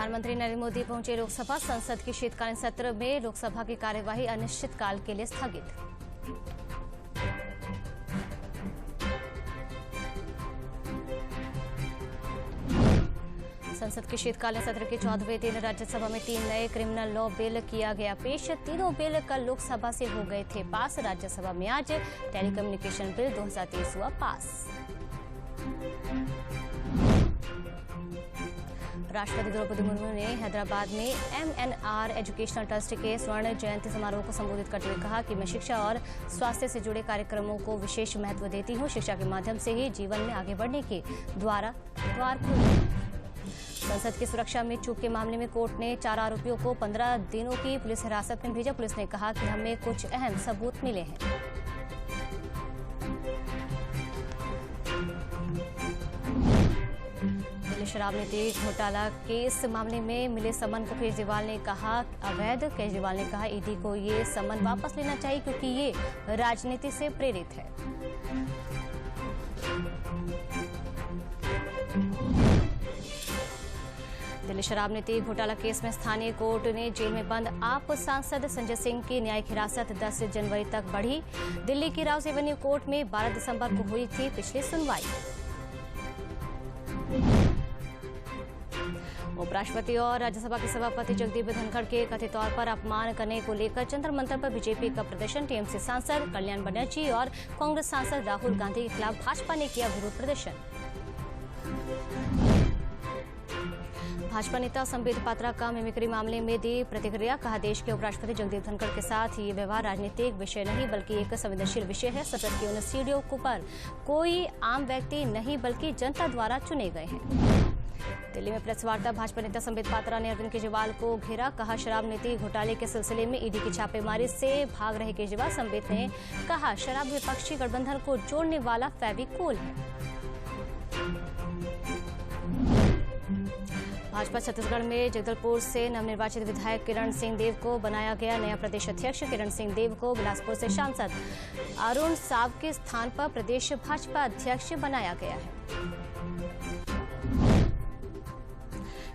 प्रधानमंत्री नरेंद्र मोदी पहुंचे लोकसभा। संसद के शीतकालीन सत्र में लोकसभा की कार्यवाही अनिश्चितकाल के लिए स्थगित। संसद के शीतकालीन सत्र के 14वें दिन राज्यसभा में 3 नए क्रिमिनल लॉ बिल किया गया पेश। तीनों बिल कल लोकसभा से हो गए थे पास। राज्यसभा में आज टेलीकम्युनिकेशन बिल 2023 हुआ पास। राष्ट्रपति द्रौपदी मुर्मू ने हैदराबाद में MNR एजुकेशनल ट्रस्ट के स्वर्ण जयंती समारोह को संबोधित करते हुए कहा कि मैं शिक्षा और स्वास्थ्य से जुड़े कार्यक्रमों को विशेष महत्व देती हूं। शिक्षा के माध्यम से ही जीवन में आगे बढ़ने के द्वार खुले। संसद की सुरक्षा में चूक के मामले में कोर्ट ने 4 आरोपियों को 15 दिनों की पुलिस हिरासत में भेजा। पुलिस ने कहा कि हमें कुछ अहम सबूत मिले हैं। दिल्ली शराब नीति घोटाला केस मामले में मिले समन को केजरीवाल ने कहा अवैध। केजरीवाल ने कहा ईडी को ये समन वापस लेना चाहिए क्योंकि ये राजनीति से प्रेरित है। दिल्ली शराब नीति घोटाला केस में स्थानीय कोर्ट ने जेल में बंद आप सांसद संजय सिंह की न्यायिक हिरासत 10 जनवरी तक बढ़ी। दिल्ली की राउस एवेन्यू कोर्ट में 12 दिसंबर को हुई थी पिछली सुनवाई। उपराष्ट्रपति और राज्यसभा के सभापति जगदीप धनखड़ के कथित तौर पर अपमान करने को लेकर जंतर मंतर पर बीजेपी का प्रदर्शन। टीएमसी सांसद कल्याण बनर्जी और कांग्रेस सांसद राहुल गांधी के खिलाफ भाजपा ने किया विरोध प्रदर्शन। भाजपा नेता संबित पात्रा का मिमिक्री मामले में दी प्रतिक्रिया। कहा देश के उपराष्ट्रपति जगदीप धनखड़ के साथ ये व्यवहार राजनीतिक विषय नहीं बल्कि एक संवेदनशील विषय है। संसद की उन सीढ़ियों पर कोई आम व्यक्ति नहीं बल्कि जनता द्वारा चुने गए हैं। दिल्ली में प्रेस वार्ता। भाजपा नेता संबित पात्रा ने अरविंद केजरीवाल को घेरा। कहा शराब नीति घोटाले के सिलसिले में ईडी की छापेमारी से भाग रहे केजरीवाल। संबित ने कहा शराब विपक्षी गठबंधन को जोड़ने वाला फेविकोल है। भाजपा छत्तीसगढ़ में जगदलपुर से नवनिर्वाचित विधायक किरण सिंह देव को बनाया गया नया प्रदेश अध्यक्ष। किरण सिंह देव को बिलासपुर से सांसद अरुण साव के स्थान पर प्रदेश भाजपा अध्यक्ष बनाया गया है।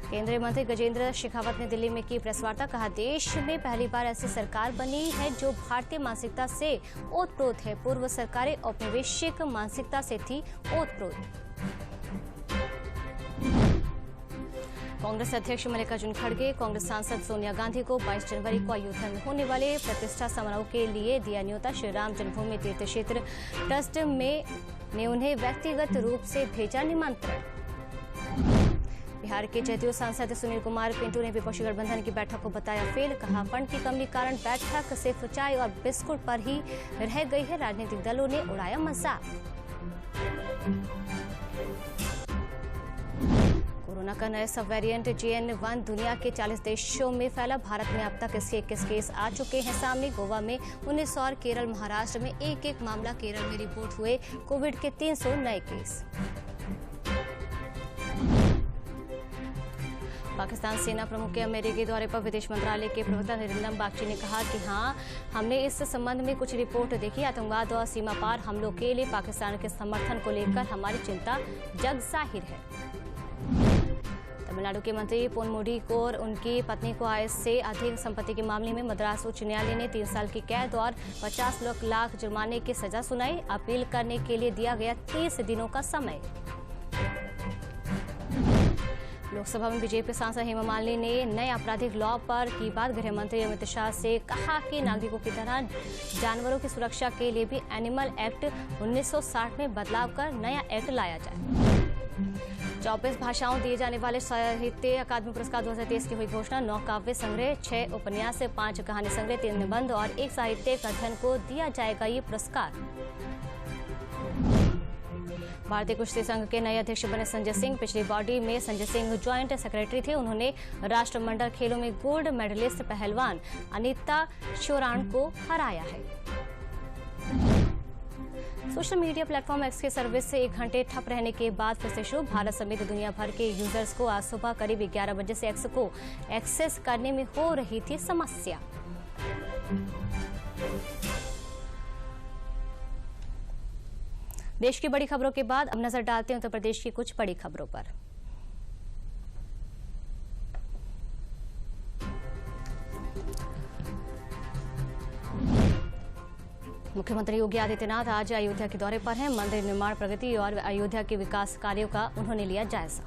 केंद्रीय मंत्री गजेंद्र शेखावत ने दिल्ली में की प्रेस वार्ता। कहा देश में पहली बार ऐसी सरकार बनी है जो भारतीय मानसिकता से ओतप्रोत है। पूर्व सरकारें औपनिवेशिक मानसिकता से थी ओतप्रोत। कांग्रेस अध्यक्ष मल्लिकार्जुन खड़गे कांग्रेस सांसद सोनिया गांधी को 22 जनवरी को अयोध्या में होने वाले प्रतिष्ठा समारोह के लिए दिया न्योता। श्री राम जन्मभूमि तीर्थ क्षेत्र ट्रस्ट ने उन्हें व्यक्तिगत रूप से भेजा निमंत्रण। बिहार के जदयू सांसद सुनील कुमार पिंटू ने विपक्षी गठबंधन की बैठक को बताया फेल। कहा फंड की कमी कारण बैठक सिर्फ चाय और बिस्कुट पर ही रह गई है। राजनीतिक दलों ने उड़ाया मजाक। कोरोना का नया सब वेरिएंट JN1 दुनिया के 40 देशों में फैला। भारत में अब तक इसके 21 केस आ चुके हैं सामने। गोवा में 19 और केरल महाराष्ट्र में एक मामला। केरल में रिपोर्ट हुए कोविड के 300 नए केस। पाकिस्तान सेना प्रमुख के अमेरिकी दौरे पर विदेश मंत्रालय के प्रवक्ता निरिंदम बागची ने कहा कि हां हमने इस संबंध में कुछ रिपोर्ट देखी। आतंकवाद और सीमा पार हमलों के लिए पाकिस्तान के समर्थन को लेकर हमारी चिंता जग जाहिर है। तमिलनाडु के मंत्री पोनमुडी को और उनकी पत्नी को आय से अधिक संपत्ति के मामले में मद्रास उच्च न्यायालय ने 3 साल की कैद और 50 लाख जुर्माने की सजा सुनाई। अपील करने के लिए दिया गया 30 दिनों का समय। लोकसभा में बीजेपी सांसद हेमा मालिनी ने नए आपराधिक लॉ पर की बात। गृह मंत्री अमित शाह से कहा कि नागरिकों की तरह जानवरों की सुरक्षा के लिए भी एनिमल एक्ट 1960 में बदलाव कर नया एक्ट लाया जाए। 24 भाषाओं दिए जाने वाले साहित्य अकादमी पुरस्कार 2023 की हुई घोषणा। 9 काव्य संग्रह, 6 उपन्यास, 5 कहानी संग्रह, 3 निबंध और 1 साहित्यिक अध्ययन को दिया जाएगा ये पुरस्कार। भारतीय कुश्ती संघ के नए अध्यक्ष बने संजय सिंह। पिछली बॉडी में संजय सिंह ज्वाइंट सेक्रेटरी थे। उन्होंने राष्ट्रमंडल खेलों में गोल्ड मेडलिस्ट पहलवान अनीता शोराण को हराया है। सोशल मीडिया प्लेटफॉर्म एक्स के सर्विस से 1 घंटे ठप रहने के बाद फिर से शुरू। भारत समेत दुनिया भर के यूजर्स को आज सुबह करीब 11 बजे से एक्स को एक्सेस करने में हो रही थी समस्या। देश की बड़ी खबरों के बाद अब नजर डालते हैं उत्तर प्रदेश की कुछ बड़ी खबरों पर। मुख्यमंत्री योगी आदित्यनाथ आज अयोध्या के दौरे पर हैं। मंदिर निर्माण प्रगति और अयोध्या के विकास कार्यों का उन्होंने लिया जायजा।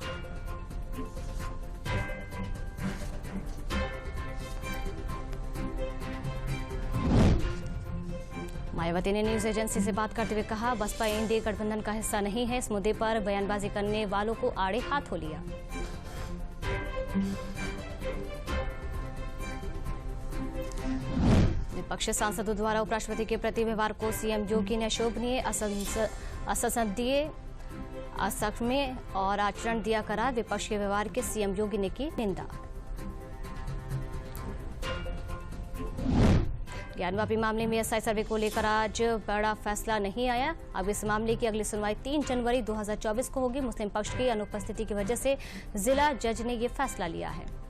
मायावती ने न्यूज एजेंसी से बात करते हुए कहा, बसपा एनडीए गठबंधन का हिस्सा नहीं है। इस मुद्दे पर बयानबाजी करने वालों को आड़े हाथों लिया। विपक्षी सांसदों द्वारा उपराष्ट्रपति के प्रति व्यवहार को सीएम योगी ने अशोभनीय, असंसदीय, असक्षम्य और आचरण दिया करार। विपक्ष के व्यवहार के सीएम योगी ने की निंदा। ज्ञानवापी मामले में एसआई सर्वे को लेकर आज बड़ा फैसला नहीं आया। अब इस मामले की अगली सुनवाई 3 जनवरी 2024 को होगी। मुस्लिम पक्ष की अनुपस्थिति की वजह से जिला जज ने ये फैसला लिया है।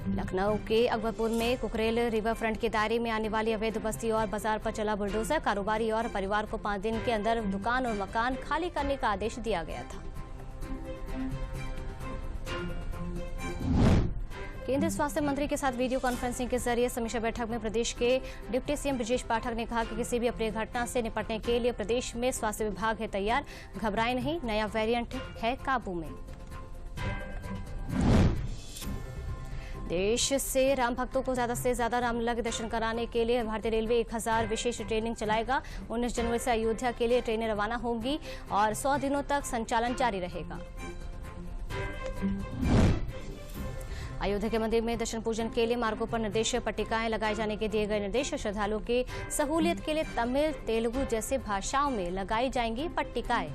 लखनऊ के अकबरपुर में कुकरेल रिवर फ्रंट के दायरे में आने वाली अवैध बस्ती और बाजार पर चला बुलडोजर। कारोबारी और परिवार को 5 दिन के अंदर दुकान और मकान खाली करने का आदेश दिया गया था। केंद्रीय स्वास्थ्य मंत्री के साथ वीडियो कॉन्फ्रेंसिंग के जरिए समीक्षा बैठक में प्रदेश के डिप्टी सीएम ब्रजेश पाठक ने कहा कि किसी भी अप्रिय घटना से निपटने के लिए प्रदेश में स्वास्थ्य विभाग है तैयार। घबराएं नहीं, नया वेरिएंट है काबू में। देश से राम भक्तों को ज्यादा से ज्यादा रामलला के दर्शन कराने के लिए भारतीय रेलवे 1000 विशेष ट्रेनिंग चलाएगा। 19 जनवरी से अयोध्या के लिए ट्रेनें रवाना होंगी और 100 दिनों तक संचालन जारी रहेगा। अयोध्या के मंदिर में दर्शन पूजन के लिए मार्गों पर निर्देश पट्टिकाएं लगाए जाने के दिए गए निर्देश। श्रद्धालुओं की सहूलियत के लिए तमिल, तेलुगु जैसे भाषाओं में लगाई जाएंगी पट्टिकाएं।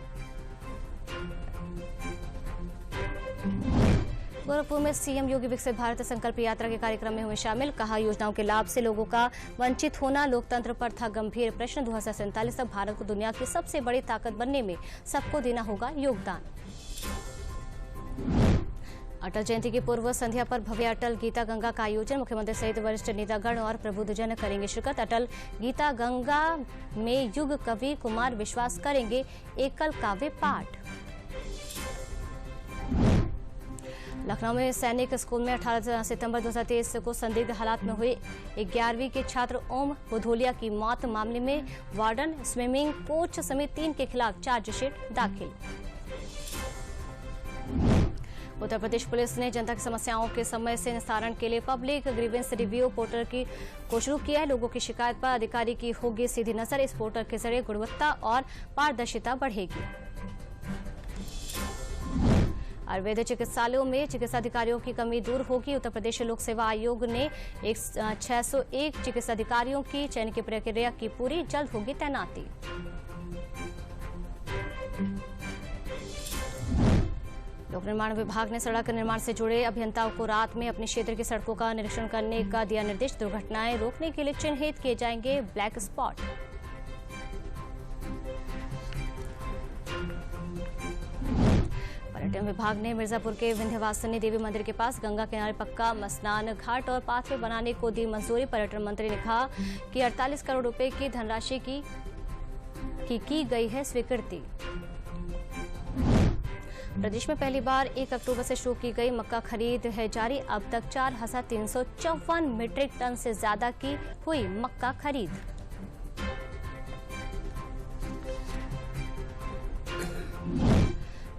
गोरखपुर में सीएम योगी विकसित भारत संकल्प यात्रा के कार्यक्रम में हुए शामिल। कहा, योजनाओं के लाभ से लोगों का वंचित होना लोकतंत्र पर था गंभीर प्रश्न। 2047 तक भारत को दुनिया की सबसे बड़ी ताकत बनने में सबको देना होगा योगदान। अटल जयंती की पूर्व संध्या पर भव्य अटल गीता गंगा का आयोजन। मुख्यमंत्री सहित वरिष्ठ नेतागण और प्रबुद्धजन करेंगे शिरकत। अटल गीता गंगा में युग कवि कुमार विश्वास करेंगे एकल काव्य पाठ। लखनऊ में सैनिक स्कूल में 18 सितंबर 2023 को संदिग्ध हालात में हुए 11वीं के छात्र ओम बुधोलिया की मौत मामले में वार्डन, स्विमिंग कोच समेत 3 के खिलाफ चार्जशीट दाखिल। उत्तर प्रदेश पुलिस ने जनता की समस्याओं के समय से निस्तारण के लिए पब्लिक ग्रीवेंस रिव्यू पोर्टल को शुरू किया है। लोगों की शिकायत पर अधिकारी की होगी सीधी नजर। इस पोर्टल के जरिए गुणवत्ता और पारदर्शिता बढ़ेगी। आयुर्वेद चिकित्सालयों में चिकित्सा अधिकारियों की कमी दूर होगी। उत्तर प्रदेश लोक सेवा आयोग ने 601 चिकित्सा अधिकारियों की चयन की प्रक्रिया की पूरी, जल्द होगी तैनाती। लोक निर्माण विभाग ने सड़क निर्माण से जुड़े अभियंताओं को रात में अपने क्षेत्र की सड़कों का निरीक्षण करने का दिया निर्देश। दुर्घटनाएं रोकने के लिए चिन्हित किए जाएंगे ब्लैक स्पॉट। पर्यटन विभाग ने मिर्जापुर के विंध्यवासिनी देवी मंदिर के पास गंगा किनारे पक्का स्नान घाट और पाथवे बनाने को दी मंजूरी। पर्यटन मंत्री ने कहा कि 48 करोड़ रुपए की धनराशि की गई है स्वीकृति। प्रदेश में पहली बार 1 अक्टूबर से शुरू की गई मक्का खरीद है जारी। अब तक 4354 मीट्रिक टन से ज्यादा की हुई मक्का खरीद।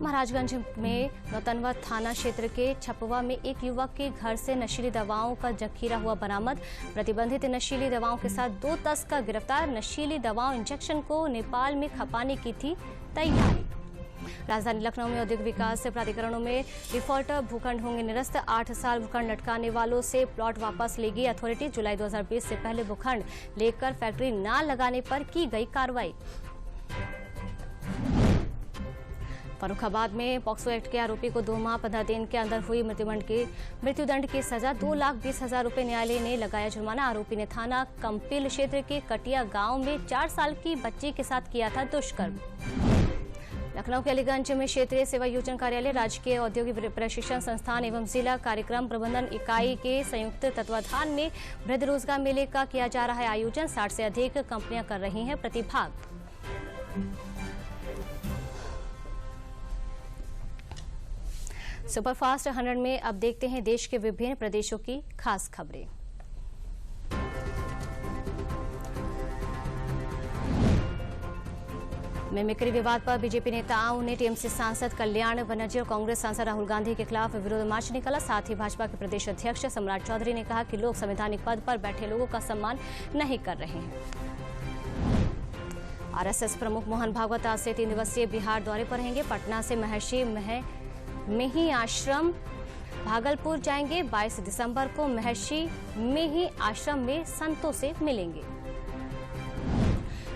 महाराजगंज में नौतनवा थाना क्षेत्र के छपवा में एक युवक के घर से नशीली दवाओं का जखीरा हुआ बरामद। प्रतिबंधित नशीली दवाओं के साथ 2 तस्कर गिरफ्तार। नशीली दवाओं इंजेक्शन को नेपाल में खपाने की थी तैयारी। राजधानी लखनऊ में औद्योगिक विकास प्राधिकरणों में डिफॉल्टर भूखंड होंगे निरस्त। 8 साल भूखंड लटकाने वालों से प्लॉट वापस लेगी अथॉरिटी। जुलाई 2020 से पहले भूखंड लेकर फैक्ट्री न लगाने पर की गई कार्रवाई। फर्रुखाबाद में पॉक्सो एक्ट के आरोपी को 2 माह 15 दिन के अंदर हुई मृत्युदंड की सजा। 2,20,000 रुपए न्यायालय ने लगाया जुर्माना। आरोपी ने थाना कंपिल क्षेत्र के कटिया गांव में 4 साल की बच्ची के साथ किया था दुष्कर्म। लखनऊ के अलीगंज में क्षेत्रीय सेवा योजना कार्यालय, राजकीय औद्योगिक प्रशिक्षण संस्थान एवं जिला कार्यक्रम प्रबंधन इकाई के संयुक्त तत्वाधान में वृद्ध रोजगार मेले का किया जा रहा है आयोजन। 60 से अधिक कंपनियां कर रही हैं प्रतिभाग। सुपरफास्ट 100 में अब देखते हैं देश के विभिन्न प्रदेशों की खास खबरें। मिमिक्री विवाद पर बीजेपी नेताओं ने टीएमसी सांसद कल्याण बनर्जी और कांग्रेस सांसद राहुल गांधी के खिलाफ विरोध मार्च निकाला। साथ ही भाजपा के प्रदेश अध्यक्ष सम्राट चौधरी ने कहा कि लोग संवैधानिक पद पर बैठे लोगों का सम्मान नहीं कर रहे हैं। आरएसएस प्रमुख मोहन भागवत आज से 3 दिवसीय बिहार दौरे पर रहेंगे। पटना से महर्षि मेही आश्रम भागलपुर जाएंगे। 22 दिसंबर को महर्षि मेही आश्रम में संतों से मिलेंगे।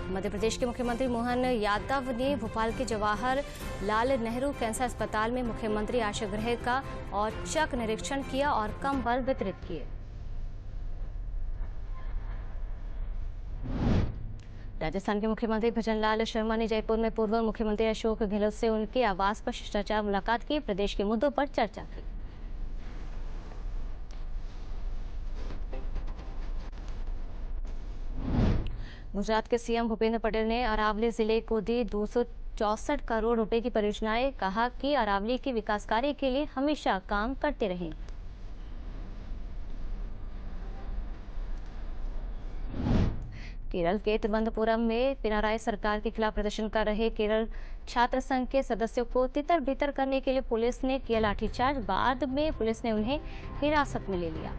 मध्य प्रदेश के मुख्यमंत्री मोहन यादव ने भोपाल के जवाहरलाल नेहरू कैंसर अस्पताल में मुख्यमंत्री आश्रय गृह का औचक निरीक्षण किया और कंबल वितरित किए। राजस्थान के मुख्यमंत्री भजनलाल शर्मा ने जयपुर में पूर्व मुख्यमंत्री अशोक गहलोत से उनके आवास पर शिष्टाचार मुलाकात की। प्रदेश के मुद्दों पर चर्चा की। गुजरात के सीएम भूपेंद्र पटेल ने अरावली जिले को दी 264 करोड़ रुपए की परियोजनाएं। कहा कि अरावली के विकास कार्य के लिए हमेशा काम करते रहें। केरल के तिरुवनंतपुरम में पिनाराई सरकार के खिलाफ प्रदर्शन कर रहे केरल छात्र संघ के सदस्यों को तितर बितर करने के लिए पुलिस ने किया लाठीचार्ज। बाद में पुलिस ने उन्हें हिरासत में ले लिया।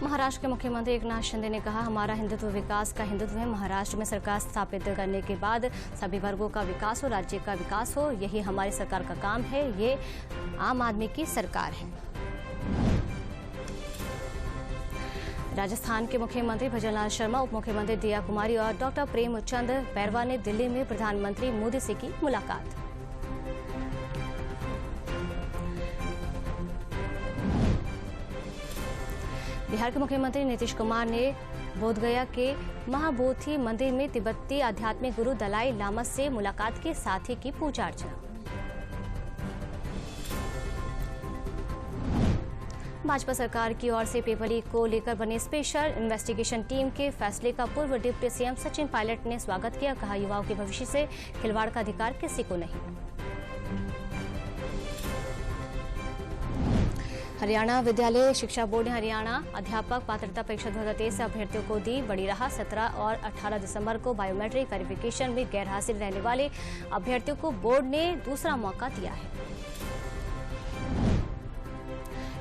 महाराष्ट्र के मुख्यमंत्री एकनाथ शिंदे ने कहा, हमारा हिंदुत्व विकास का हिंदुत्व है। महाराष्ट्र में सरकार स्थापित करने के बाद सभी वर्गों का विकास हो, राज्य का विकास हो, यही हमारी सरकार का काम है। ये आम आदमी की सरकार है। राजस्थान के मुख्यमंत्री भजनलाल शर्मा, उप मुख्यमंत्री दिया कुमारी और डॉक्टर प्रेमचंद बैरवा ने दिल्ली में प्रधानमंत्री मोदी से की मुलाकात। बिहार के मुख्यमंत्री नीतीश कुमार ने बोधगया के महाबोधि मंदिर में तिब्बती आध्यात्मिक गुरु दलाई लामा से मुलाकात के साथ ही की पूजा अर्चना। भाजपा सरकार की ओर से पेपर लीक को लेकर बनी स्पेशल इन्वेस्टिगेशन टीम के फैसले का पूर्व डिप्टी सीएम सचिन पायलट ने स्वागत किया। कहा, युवाओं के भविष्य से खिलवाड़ का अधिकार किसी को नहीं। हरियाणा विद्यालय शिक्षा बोर्ड ने हरियाणा अध्यापक पात्रता परीक्षा 2023 अभ्यर्थियों को दी बड़ी राहत। 17 और 18 दिसंबर को बायोमेट्रिक वेरिफिकेशन में गैर हाजिर रहने वाले अभ्यर्थियों को बोर्ड ने दूसरा मौका दिया है।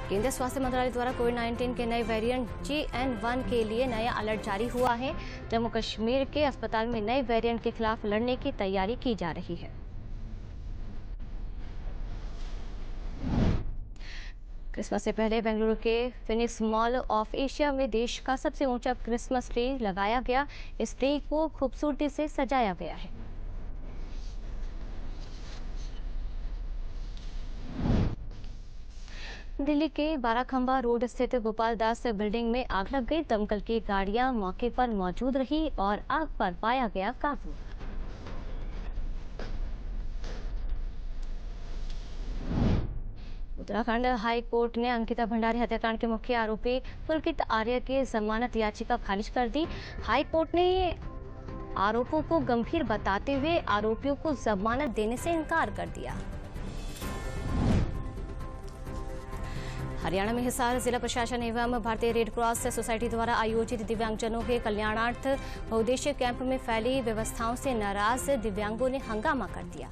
केंद्रीय स्वास्थ्य मंत्रालय द्वारा कोविड-19 के नए वेरिएंट JN.1 के लिए नया अलर्ट जारी हुआ है। जम्मू कश्मीर के अस्पताल में नए वेरिएंट के खिलाफ लड़ने की तैयारी की जा रही है। क्रिसमस से पहले बेंगलुरु के फिनिक्स मॉल ऑफ एशिया में देश का सबसे ऊंचा क्रिसमस ट्री लगाया गया। इस ट्री को खूबसूरती से सजाया गया है। दिल्ली के बाराखंबा रोड स्थित गोपाल दास बिल्डिंग में आग लग गई। दमकल की गाड़ियां मौके पर मौजूद रही और आग पर पाया गया काबू। उत्तराखंड हाई कोर्ट ने अंकिता भंडारी हत्याकांड के मुख्य आरोपी पुलकित आर्य की जमानत याचिका खारिज कर दी। हाई कोर्ट ने आरोपों को गंभीर बताते हुए आरोपियों को जमानत देने से इनकार कर दिया। हरियाणा में हिसार जिला प्रशासन एवं भारतीय रेड क्रॉस सोसाइटी द्वारा आयोजित दिव्यांगजनों के कल्याणार्थ बहुउद्देशीय कैंप में फैली व्यवस्थाओं से नाराज दिव्यांगों ने हंगामा कर दिया।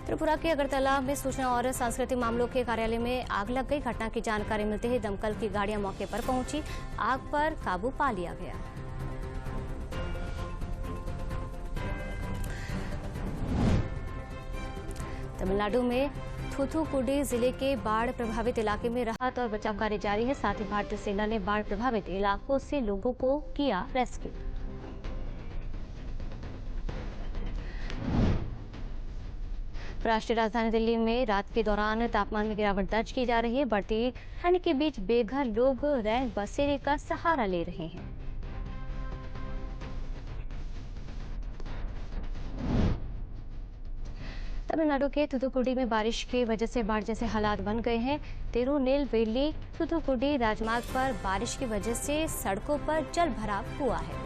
त्रिपुरा के अगरतला में सूचना और सांस्कृतिक मामलों के कार्यालय में आग लग गई। घटना की जानकारी मिलते ही दमकल की गाड़ियां मौके पर पहुंची। आग पर काबू पा लिया गया। तमिलनाडु में थूथुकुडी जिले के बाढ़ प्रभावित इलाके में राहत और बचाव कार्य जारी है। साथ ही भारतीय सेना ने बाढ़ प्रभावित इलाकों से लोगों को किया रेस्क्यू। राष्ट्रीय राजधानी दिल्ली में रात के दौरान तापमान में गिरावट दर्ज की जा रही है। बढ़ती ठंड के बीच बेघर लोग रैन बसेरे का सहारा ले रहे हैं। तमिलनाडु के थूथुकुडी में बारिश की वजह से बाढ़ जैसे हालात बन गए हैं। तिरुनेलवेली थूथुकुडी राजमार्ग पर बारिश की वजह से सड़कों पर जल भराव हुआ है।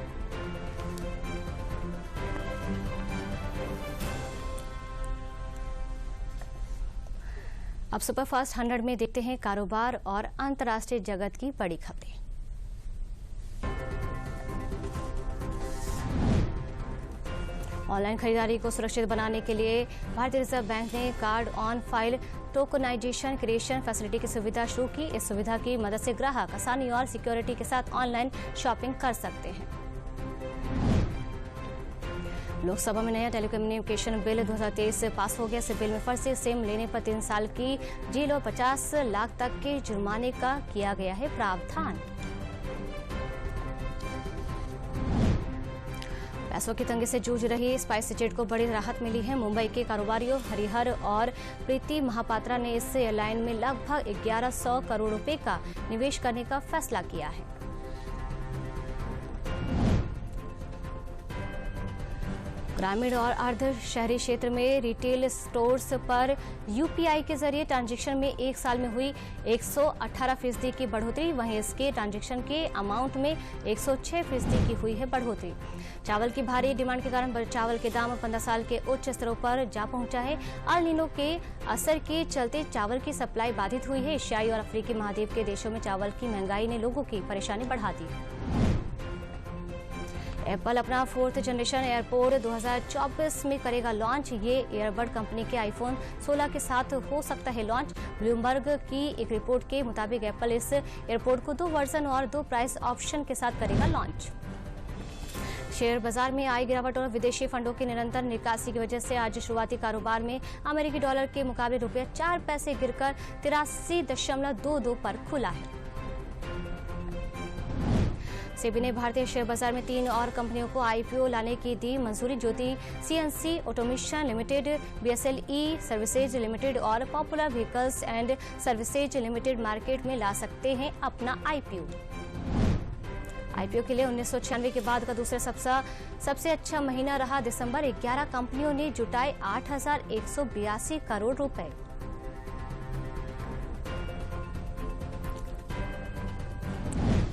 अब सुपरफास्ट 100 में देखते हैं कारोबार और अंतर्राष्ट्रीय जगत की बड़ी खबरें। ऑनलाइन खरीदारी को सुरक्षित बनाने के लिए भारतीय रिजर्व बैंक ने card on file tokenization creation facility की सुविधा शुरू की। इस सुविधा की मदद से ग्राहक आसानी और सिक्योरिटी के साथ ऑनलाइन शॉपिंग कर सकते हैं। लोकसभा में नया टेलीकम्युनिकेशन बिल 2023 पास हो गया। इस बिल में फर्जी सिम लेने पर 3 साल की जेल और 50 लाख तक के जुर्माने का किया गया है प्रावधान। पैसों की तंगी से जूझ रही स्पाइस जेट को बड़ी राहत मिली है। मुंबई के कारोबारियों हरिहर और प्रीति महापात्रा ने इस एयरलाइन में लगभग 1100 करोड़ रुपए का निवेश करने का फैसला किया है। ग्रामीण और अर्ध शहरी क्षेत्र में रिटेल स्टोर्स पर यूपीआई के जरिए ट्रांजैक्शन में 1 साल में हुई 118% की बढ़ोतरी। वहीं इसके ट्रांजैक्शन के अमाउंट में 106% की हुई है बढ़ोतरी। चावल की भारी डिमांड के कारण चावल के दाम 15 साल के उच्च स्तरों पर जा पहुंचा है। अल नीनो के असर के चलते चावल की सप्लाई बाधित हुई है। एशियाई और अफ्रीकी महाद्वीप के देशों में चावल की महंगाई ने लोगों की परेशानी बढ़ा दी है। एप्पल अपना 4th जनरेशन एयरपोर्ट 2024 में करेगा लॉन्च। ये एयरबड कंपनी के आईफोन 16 के साथ हो सकता है लॉन्च। ब्लूमबर्ग की एक रिपोर्ट के मुताबिक एप्पल इस एयरपोर्ट को 2 वर्जन और 2 प्राइस ऑप्शन के साथ करेगा लॉन्च। शेयर बाजार में आई गिरावट और विदेशी फंडों की निरंतर निकासी की वजह से आज शुरुआती कारोबार में अमेरिकी डॉलर के मुकाबले रुपये 4 पैसे गिरकर 83.22 पर खुला है। सेबी ने भारतीय शेयर बाजार में 3 और कंपनियों को आईपीओ लाने की दी मंजूरी। Jyoti CNC automation limited, BSLE services limited और popular vehicles and services limited market में ला सकते हैं अपना आईपीओ। आईपीओ के लिए 1996 के बाद का दूसरा सबसे अच्छा महीना रहा दिसंबर। 11 कंपनियों ने जुटाए 8,182 करोड़ रुपए।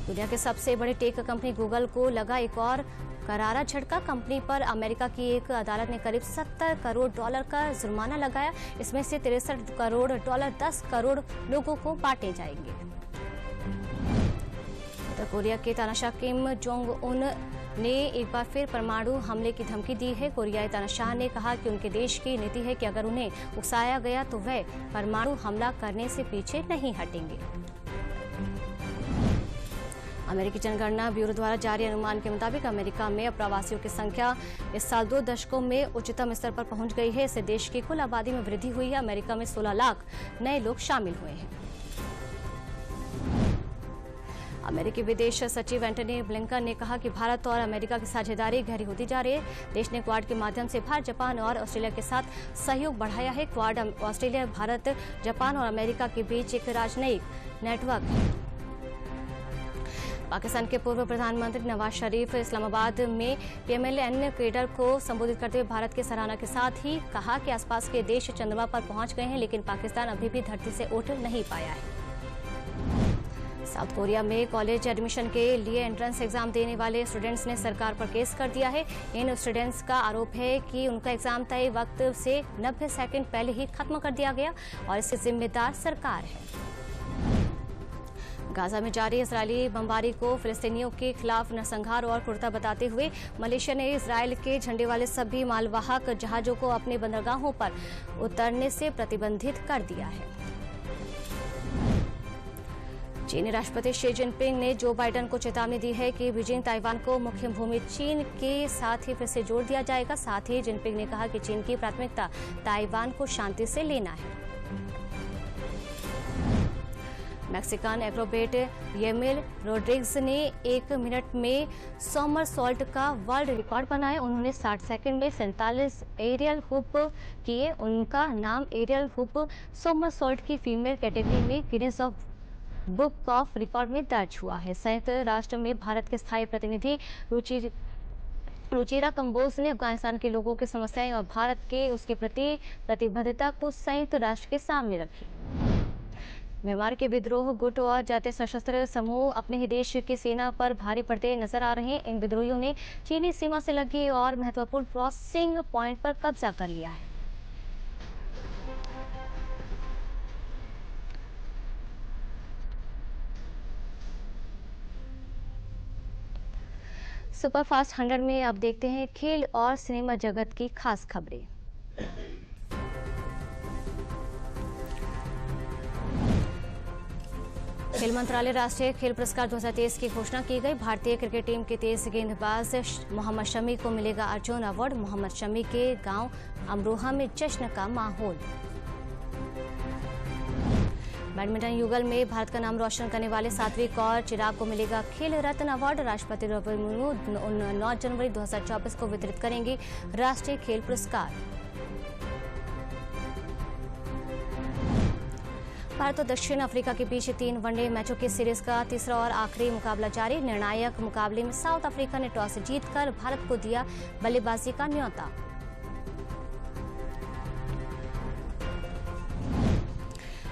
दुनिया के सबसे बड़े टेक कंपनी गूगल को लगा एक और करारा झटका। कंपनी पर अमेरिका की एक अदालत ने करीब $70 करोड़ का जुर्माना लगाया। इसमें से $63 करोड़ 10 करोड़ लोगों को बांटे जाएंगे। उत्तर कोरिया के तानाशाह किम जोंग उन ने एक बार फिर परमाणु हमले की धमकी दी है। कोरियाई तानाशाह ने कहा कि उनके देश की नीति है कि अगर उन्हें उकसाया गया तो वह परमाणु हमला करने से पीछे नहीं हटेंगे। अमेरिकी जनगणना ब्यूरो द्वारा जारी अनुमान के मुताबिक अमेरिका में अप्रवासियों की संख्या इस साल 2 दशकों में उच्चतम स्तर पर पहुंच गई है। इससे देश की कुल आबादी में वृद्धि हुई है। अमेरिका में 16 लाख नए लोग शामिल हुए हैं। अमेरिकी विदेश सचिव एंटनी ब्लिंकन ने कहा कि भारत और अमेरिका की साझेदारी गहरी होती जा रही है। देश ने क्वाड के माध्यम से भारत, जापान और ऑस्ट्रेलिया के साथ सहयोग बढ़ाया है। क्वाड ऑस्ट्रेलिया, भारत, जापान और अमेरिका के बीच एक राजनयिक नेटवर्क है। पाकिस्तान के पूर्व प्रधानमंत्री नवाज शरीफ इस्लामाबाद में पीएमएलएन कैडर को संबोधित करते हुए भारत की सराहना के साथ ही कहा कि आसपास के देश चंद्रमा पर पहुंच गए हैं, लेकिन पाकिस्तान अभी भी धरती से उठ नहीं पाया है। साउथ कोरिया में कॉलेज एडमिशन के लिए एंट्रेंस एग्जाम देने वाले स्टूडेंट्स ने सरकार पर केस कर दिया है। इन स्टूडेंट्स का आरोप है कि उनका एग्जाम तय वक्त से 90 सेकंड पहले ही खत्म कर दिया गया और इससे जिम्मेदार सरकार है। गाजा में जारी इजरायली बमबारी को फिलिस्तीनियों के खिलाफ नरसंहार और क्रूरता बताते हुए मलेशिया ने इजरायल के झंडे वाले सभी मालवाहक जहाजों को अपने बंदरगाहों पर उतरने से प्रतिबंधित कर दिया है। चीनी राष्ट्रपति शी जिनपिंग ने जो बाइडेन को चेतावनी दी है कि बीजिंग ताइवान को मुख्य भूमि चीन के साथ ही फिर से जोड़ दिया जाएगा। साथ ही जिनपिंग ने कहा कि चीन की प्राथमिकता ताइवान को शांति से लेना है। मैक्सिकन एक्रोबेट येमिल रोड्रिग्स ने 1 मिनट में सोमरसॉल्ट का वर्ल्ड रिकॉर्ड बनाया। उन्होंने 60 सेकंड में 47 एरियल हुप किए। उनका नाम एरियल हुप सोमरसॉल्ट की फीमेल कैटेगरी में गिनीज बुक ऑफ रिकॉर्ड में दर्ज हुआ है। संयुक्त राष्ट्र में भारत के स्थायी प्रतिनिधि रुचिरा कंबोज ने अफगानिस्तान के लोगों की समस्याएं और भारत के उसके प्रति प्रतिबद्धता को संयुक्त राष्ट्र के सामने रखी। म्यांमार के विद्रोह गुट और जातीय सशस्त्र समूह अपने ही देश की सेना पर भारी पड़ते नजर आ रहे हैं। इन विद्रोहियों ने चीनी सीमा से लगे और महत्वपूर्ण क्रॉसिंग पॉइंट पर कब्जा कर लिया है। सुपरफास्ट 100 में अब देखते हैं खेल और सिनेमा जगत की खास खबरें। खेल मंत्रालय राष्ट्रीय खेल पुरस्कार 2023 की घोषणा की गई। भारतीय क्रिकेट टीम के तेज गेंदबाज मोहम्मद शमी को मिलेगा अर्जुन अवार्ड। मोहम्मद शमी के गांव अमरोहा में जश्न का माहौल। बैडमिंटन युगल में भारत का नाम रोशन करने वाले सात्विक और चिराग को मिलेगा खेल रत्न अवार्ड। राष्ट्रपति द्रौपदी मुर्मू 9 जनवरी 2024 को वितरित करेंगी राष्ट्रीय खेल पुरस्कार। भारत और दक्षिण अफ्रीका के बीच 3 वनडे मैचों की सीरीज का तीसरा और आखिरी मुकाबला जारी। निर्णायक मुकाबले में साउथ अफ्रीका ने टॉस जीतकर भारत को दिया बल्लेबाजी का न्योता।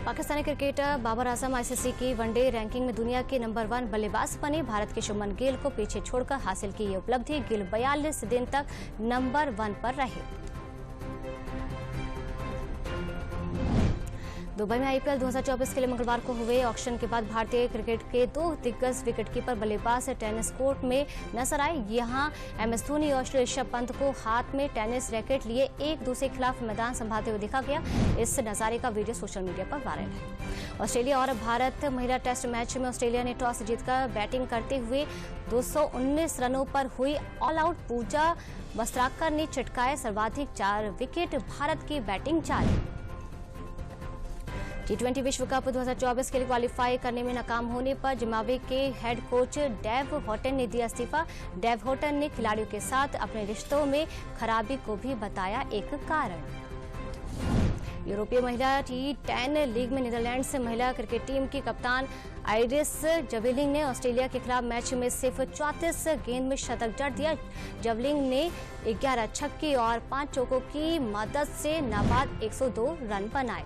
पाकिस्तानी क्रिकेटर बाबर आजम आईसीसी की वनडे रैंकिंग में दुनिया के नंबर 1 बल्लेबाज बने। भारत के शुभमन गिल को पीछे छोड़कर हासिल की ये उपलब्धि। गिल 42 दिन तक नंबर 1 पर रहे। दुबई में आईपीएल 2024 के लिए मंगलवार को हुए ऑक्शन के बाद भारतीय क्रिकेट के 2 दिग्गज विकेटकीपर बल्लेबाज टेनिस कोर्ट में नजर आए। यहां एमएस धोनी और ऋषभ पंत को हाथ में टेनिस रैकेट लिए एक दूसरे के खिलाफ मैदान संभालते हुए देखा गया। इस नजारे का वीडियो सोशल मीडिया पर वायरल है। ऑस्ट्रेलिया और भारत महिला टेस्ट मैच में ऑस्ट्रेलिया ने टॉस जीतकर बैटिंग करते हुए 219 रनों पर हुई ऑल आउट। पूजा वस्त्राकर ने चटकाए सर्वाधिक 4 विकेट। भारत की बैटिंग जारी। T20 विश्व कप 2024 के लिए क्वालिफाई करने में नाकाम होने पर जिम्बाब्वे के हेड कोच डेव हॉटन ने दिया इस्तीफा। डेव हॉटन ने खिलाड़ियों के साथ अपने रिश्तों में खराबी को भी बताया एक कारण। यूरोपीय महिला T10 लीग में नीदरलैंड से महिला क्रिकेट टीम की कप्तान आइरिस जवेलिंग ने ऑस्ट्रेलिया के खिलाफ मैच में सिर्फ 34 गेंद में शतक जड़ दिया। जवेलिंग ने 11 छक्के और 5 चौकों की मदद से नाबाद 102 रन बनाए।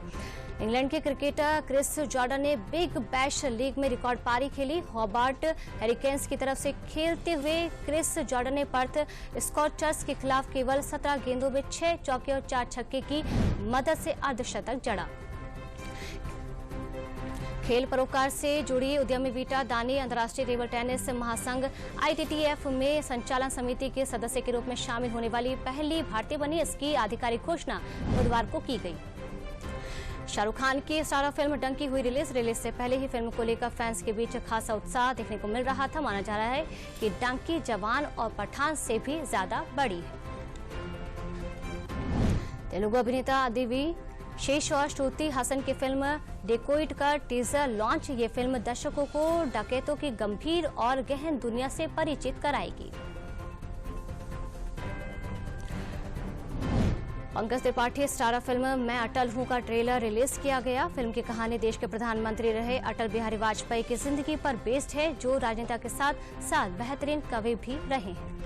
इंग्लैंड के क्रिकेटर क्रिस जॉर्डन ने बिग बैश लीग में रिकॉर्ड पारी खेली। हॉबार्ट हैरिकेन्स की तरफ से खेलते हुए क्रिस जॉर्डन ने पर्थ स्कॉचर्स के खिलाफ केवल 17 गेंदों में 6 चौके और 4 छक्के की मदद से अर्धशतक जड़ा। खेल परोपकार से जुड़ी उद्यमी वीटा दानी अंतर्राष्ट्रीय टेबल टेनिस महासंघ ITTF में संचालन समिति के सदस्य के रूप में शामिल होने वाली पहली भारतीय बनी। इसकी आधिकारिक घोषणा बुधवार को की गई। शाहरुख खान की स्टारर फिल्म डंकी हुई रिलीज से पहले ही फिल्म को लेकर फैंस के बीच खासा उत्साह देखने को मिल रहा था। माना जा रहा है कि डंकी जवान और पठान से भी ज्यादा बड़ी है। तेलुगु अभिनेता अदिवी शेष और श्रुति हासन की फिल्म डेकोइट का टीजर लॉन्च। ये फिल्म दर्शकों को डकैतों की गंभीर और गहन दुनिया से परिचित कराएगी। पंकज त्रिपाठी स्टारर फिल्म मैं अटल हूं का ट्रेलर रिलीज किया गया। फिल्म की कहानी देश के प्रधानमंत्री रहे अटल बिहारी वाजपेयी की जिंदगी पर बेस्ड है, जो राजनेता के साथ साथ बेहतरीन कवि भी रहे हैं।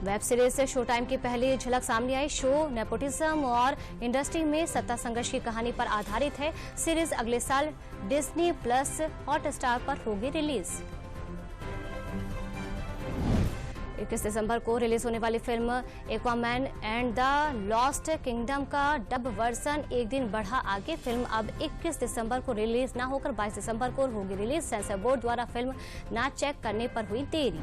वेब सीरीज शो टाइम की पहली झलक सामने आई। शो नेपोटिज्म और इंडस्ट्री में सत्ता संघर्ष की कहानी पर आधारित है। सीरीज अगले साल डिज्नी प्लस हॉटस्टार पर होगी रिलीज। 21 दिसंबर को रिलीज होने वाली film Aquaman and the lost kingdom का डब वर्जन एक दिन बढ़ा आगे। फिल्म अब 21 दिसंबर को रिलीज न होकर 22 दिसंबर को होगी रिलीज। सेंसर बोर्ड द्वारा फिल्म ना चेक करने पर हुई देरी।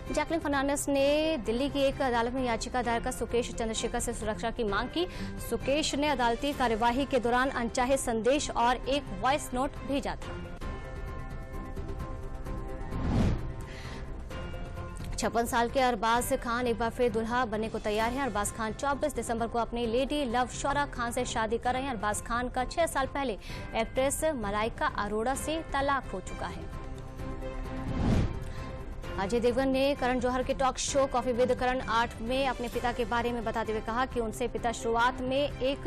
जैकलिन फर्नांडिस ने दिल्ली की एक अदालत में याचिका दायर कर सुकेश चंद्रशेखर से सुरक्षा की मांग की। सुकेश ने अदालती कार्यवाही के दौरान अनचाहे संदेश और एक वॉइस नोट भेजा था। 56 साल के अरबाज खान एक बार फिर दुल्हा बनने को तैयार हैं। अरबाज खान 24 दिसंबर को अपनी लेडी लव शौरा खान से शादी कर रहे हैं। अरबाज खान का 6 साल पहले एक्ट्रेस मलाइका अरोड़ा से तलाक हो चुका है। अजय देवगन ने करण जौहर के टॉक शो कॉफी विद करण 8 में अपने पिता के बारे में बताते हुए कहा कि उनसे पिता शुरुआत में एक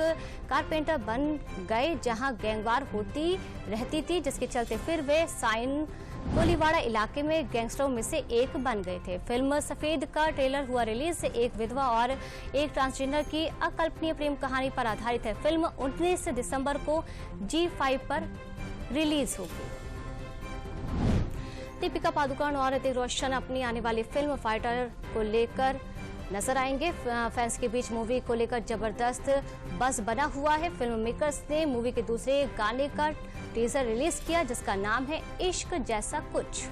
कारपेंटर बन गए जहां गैंगवार होती रहती थी, जिसके चलते फिर वे साइन कोलीवाड़ा इलाके में गैंगस्टरों में से एक बन गए थे। फिल्म सफेद का ट्रेलर हुआ रिलीज। एक विधवा और एक ट्रांसजेंडर की अकल्पनीय प्रेम कहानी पर आधारित है। फिल्म 19 दिसंबर को G5 पर रिलीज होगी। दीपिका पादुकोण और ऋतिक रोशन अपनी आने वाली फिल्म फाइटर को लेकर नजर आएंगे। फैंस के बीच मूवी को लेकर जबरदस्त बज़ बना हुआ है। फिल्म मेकर्स ने मूवी के दूसरे गाने का टीजर रिलीज किया जिसका नाम है इश्क जैसा कुछ।